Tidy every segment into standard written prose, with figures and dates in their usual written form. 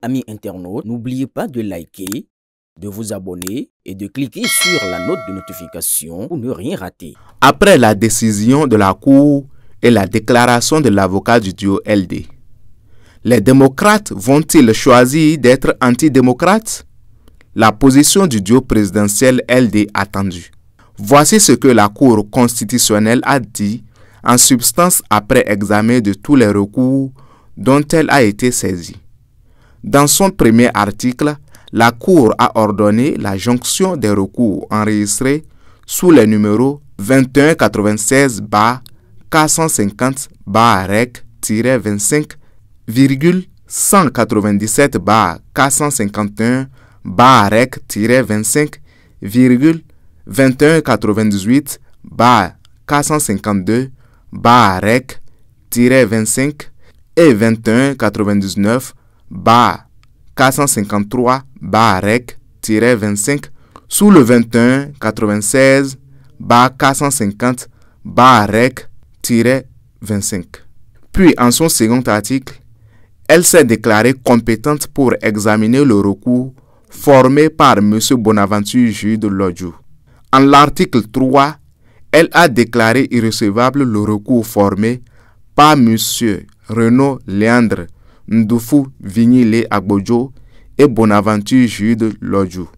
Amis internautes, n'oubliez pas de liker, de vous abonner et de cliquer sur la note de notification pour ne rien rater. Après la décision de la Cour et la déclaration de l'avocat du duo LD, les démocrates vont-ils choisir d'être antidémocrates? La position du duo présidentiel LD attendue. Voici ce que la Cour constitutionnelle a dit en substance après examen de tous les recours dont elle a été saisie. Dans son premier article, la Cour a ordonné la jonction des recours enregistrés sous les numéros 21-427-REC-25-452-452-452-25 et 21-99-453-REC-25 sous le 21-96-450-REC-25. Puis, en son second article, elle s'est déclarée compétente pour examiner le recours formé par M. Bonaventure Jude Lodjou. En l'article 3, elle a déclaré irrecevable le recours formé par M. Renaud Léandre Ndoufou Vignile Agbodjo et Bonaventure Jude Lodjou.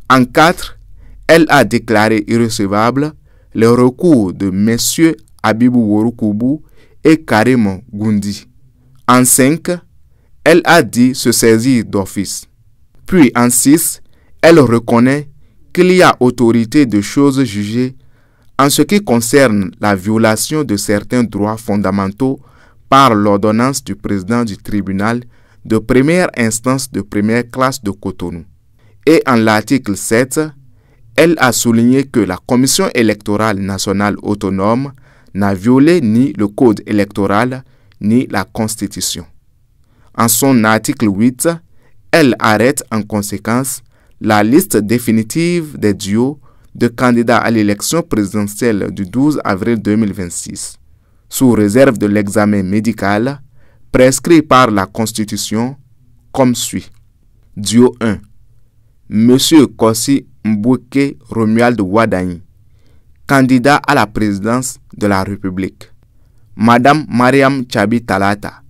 En 4, elle a déclaré irrecevable le recours de M. Abibou Worokoubou et Karim Goundi. En 5, elle a dit se saisir d'office. Puis en 6, elle reconnaît qu'il y a autorité de choses jugées en ce qui concerne la violation de certains droits fondamentaux par l'ordonnance du président du tribunal de première instance de première classe de Cotonou. Et en l'article 7, elle a souligné que la Commission électorale nationale autonome n'a violé ni le code électoral ni la Constitution. En son article 8, elle arrête en conséquence la liste définitive des duos de candidats à l'élection présidentielle du 12 avril 2026, sous réserve de l'examen médical prescrit par la Constitution comme suit. Duo 1. Monsieur Kossi Mbouke Romuald Ouadani, candidat à la présidence de la République. Madame Mariam Tchabi Talata,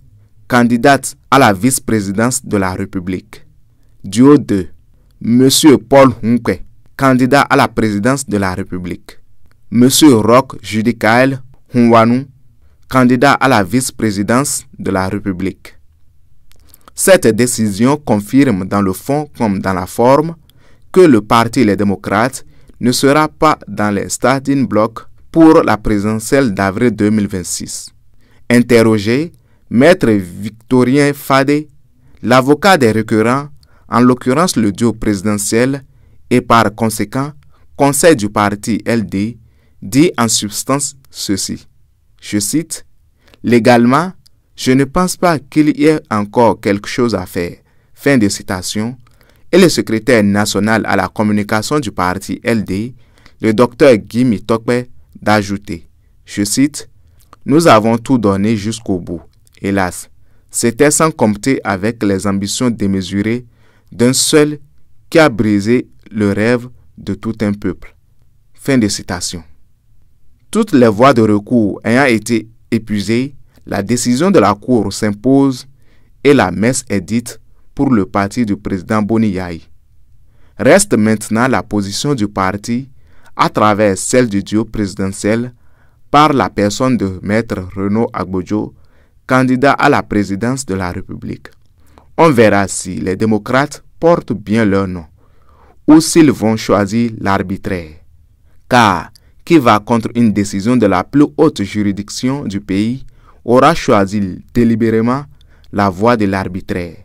candidate à la vice-présidence de la République. Duo 2. Monsieur Paul Hunkwe, candidat à la présidence de la République. Monsieur Roch Judicaël Hunwanou, candidat à la vice-présidence de la République. Cette décision confirme dans le fond comme dans la forme que le Parti Les Démocrates ne sera pas dans les starting blocks pour la présidentielle d'avril 2026. Interrogé, Maître Victorien Fadé, l'avocat des requérants, en l'occurrence le duo présidentiel et par conséquent conseil du parti LD, dit en substance ceci. Je cite, « Légalement, je ne pense pas qu'il y ait encore quelque chose à faire. » Fin de citation. Et le secrétaire national à la communication du parti LD, le docteur Guy Mitokpe, d'ajouter, je cite, « Nous avons tout donné jusqu'au bout. Hélas, c'était sans compter avec les ambitions démesurées d'un seul qui a brisé le rêve de tout un peuple. » Fin de citation. Toutes les voies de recours ayant été épuisées, la décision de la Cour s'impose et la messe est dite pour le parti du président Boni Yayi. Reste maintenant la position du parti à travers celle du duo présidentiel par la personne de Maître Renaud Agbodjo, candidat à la présidence de la République. On verra si les démocrates portent bien leur nom ou s'ils vont choisir l'arbitraire. Car qui va contre une décision de la plus haute juridiction du pays aura choisi délibérément la voie de l'arbitraire.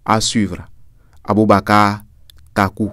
À suivre. Aboubakar Takou.